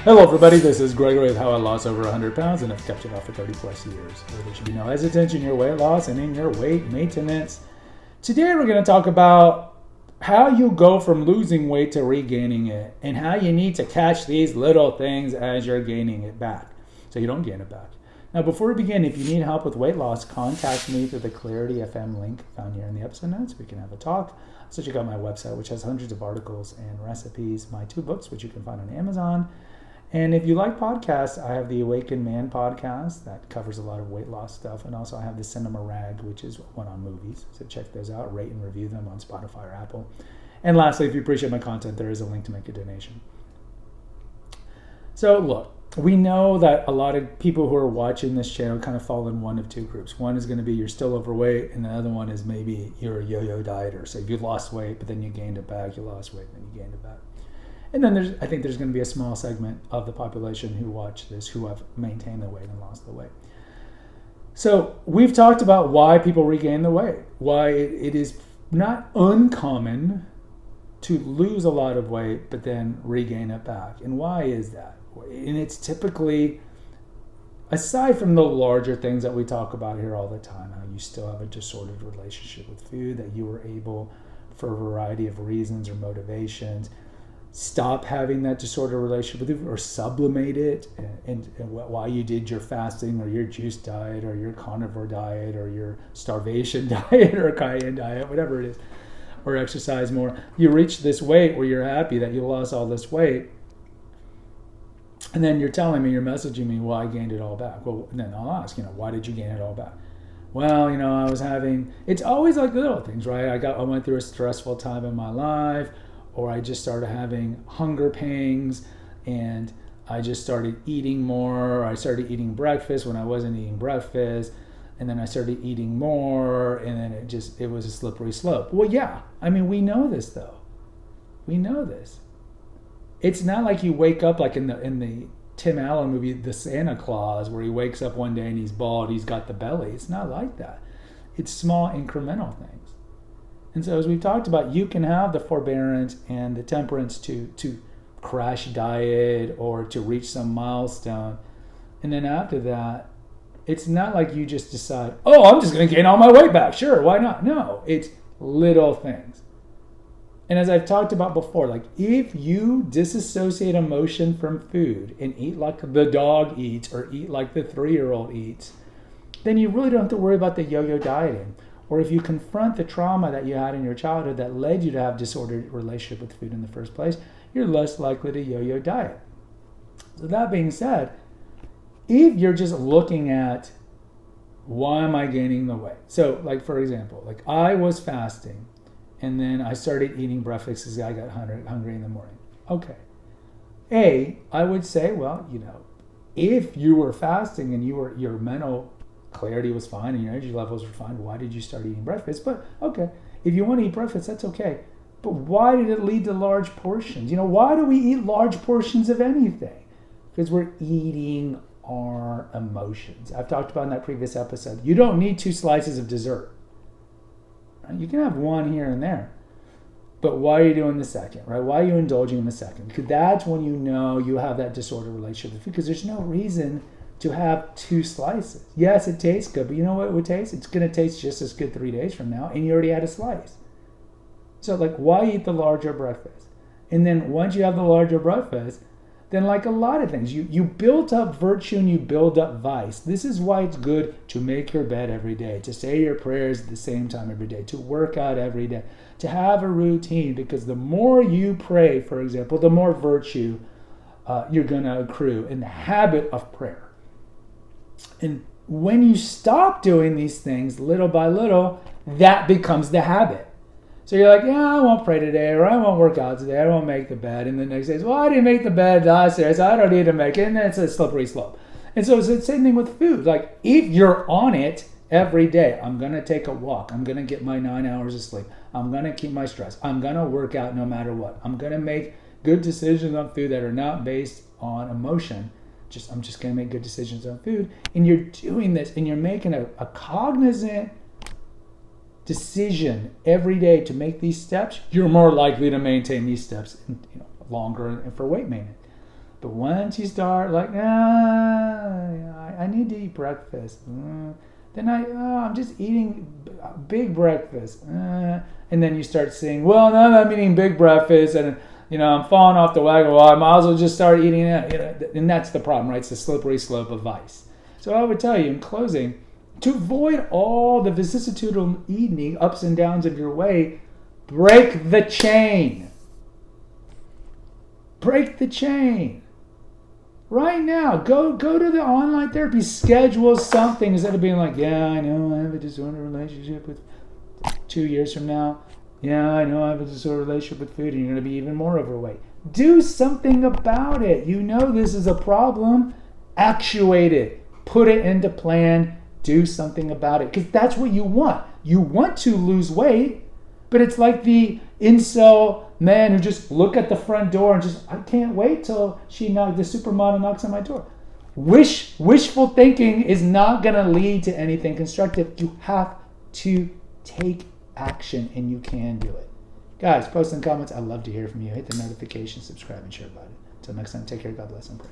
Hello everybody, this is Gregory with How I Lost Over 100 Pounds and I've kept it off for 30 plus years. There should be no hesitation in your weight loss and in your weight maintenance. Today we're going to talk about how you go from losing weight to regaining it and how you need to catch these little things as you're gaining it back so you don't gain it back. Now before we begin, if you need help with weight loss, contact me through the Clarity FM link found here in the episode notes. We can have a talk. So check out my website, which has hundreds of articles and recipes, my 2 books, which you can find on Amazon. And if you like podcasts, I have the Awakened Man podcast that covers a lot of weight loss stuff. And also I have the Cinema Rag, which is one on movies. So check those out, rate and review them on Spotify or Apple. And lastly, if you appreciate my content, there is a link to make a donation. So look, we know that a lot of people who are watching this channel kind of fall in one of 2 groups. One is going to be you're still overweight, and the other one is maybe you're a yo-yo dieter. So you lost weight, but then you gained it back. You lost weight, then you gained it back. And then I think there's going to be a small segment of the population who watch this who have maintained the weight and lost the weight. So we've talked about why people regain the weight, why it is not uncommon to lose a lot of weight but then regain it back. And why is that? And it's typically, aside from the larger things that we talk about here all the time, how you still have a disordered relationship with food, that you were able, for a variety of reasons or motivations, stop having that disordered relationship with it or sublimate it, and why you did your fasting or your juice diet or your carnivore diet or your starvation diet or cayenne diet, whatever it is, or exercise more. You reach this weight where you're happy that you lost all this weight, and then you're telling me, you're messaging me, well, I gained it all back. Well, then I'll ask, why did you gain it all back? Well, I was having, it's always like little things, right? I went through a stressful time in my life, or I just started having hunger pangs, and I just started eating more. Or I started eating breakfast when I wasn't eating breakfast, and then I started eating more, and then it was a slippery slope. Well, yeah, we know this though. We know this. It's not like you wake up like in the Tim Allen movie, The Santa Claus, where he wakes up one day and he's bald, he's got the belly. It's not like that. It's small incremental things. And so as we've talked about, you can have the forbearance and the temperance to crash diet or to reach some milestone. And then after that, it's not like you just decide, oh, I'm just going to gain all my weight back. Sure, why not? No, it's little things. And as I've talked about before, like if you disassociate emotion from food and eat like the dog eats or eat like the 3-year-old eats, then you really don't have to worry about the yo-yo dieting. Or if you confront the trauma that you had in your childhood that led you to have disordered relationship with food in the first place, you're less likely to yo-yo diet. So that being said, if you're just looking at why am I gaining the weight? So like for example, like I was fasting and then I started eating breakfast because I got hungry in the morning. Okay. I would say, well, if you were fasting and your mental clarity was fine and your energy levels were fine, why did you start eating breakfast? But okay, if you want to eat breakfast, that's okay. But why did it lead to large portions? Why do we eat large portions of anything? Because we're eating our emotions. I've talked about in that previous episode. You don't need 2 slices of dessert. You can have one here and there. But why are you doing the second, right? Why are you indulging in the second? Because that's when you have that disordered relationship with food, because there's no reason to have 2 slices. Yes, it tastes good, but you know what it would taste? It's going to taste just as good 3 days from now, and you already had a slice. So, why eat the larger breakfast? And then once you have the larger breakfast, then like a lot of things, you build up virtue and you build up vice. This is why it's good to make your bed every day, to say your prayers at the same time every day, to work out every day, to have a routine, because the more you pray, for example, the more virtue you're going to accrue in the habit of prayer. And when you stop doing these things little by little, that becomes the habit. So you're like, yeah, I won't pray today, or I won't work out today, I won't make the bed. And the next day, well, I didn't make the bed last year, so I don't need to make it. And then it's a slippery slope. And so it's the same thing with food. Like if you're on it every day, I'm going to take a walk. I'm going to get my 9 hours of sleep. I'm going to keep my stress. I'm going to work out no matter what. I'm going to make good decisions on food that are not based on emotion. I'm just going to make good decisions on food. And you're doing this and you're making a cognizant decision every day to make these steps, you're more likely to maintain these steps longer and for weight maintenance. But once you start like, I need to eat breakfast. Then I'm just eating big breakfast. And then you start saying, well, now that I'm eating big breakfast and I'm falling off the wagon, well, I might as well just start eating it. And that's the problem, right? It's the slippery slope of vice. So I would tell you in closing, to avoid all the vicissitudinal eating ups and downs of your way, break the chain. Break the chain. Right now, go to the online therapy. Schedule something instead of being like, yeah, I know I have a disordered relationship with 2 years from now. Yeah, I know I have a disordered relationship with food and you're going to be even more overweight. Do something about it. You know this is a problem. Actuate it. Put it into plan. Do something about it. Because that's what you want. You want to lose weight, but it's like the incel man who just look at the front door and just, I can't wait till the supermodel knocks on my door. Wishful thinking is not going to lead to anything constructive. You have to take action, and you can do it. Guys, post in comments. I'd love to hear from you. Hit the notification, subscribe, and share about it. Until next time, take care. God bless and pray.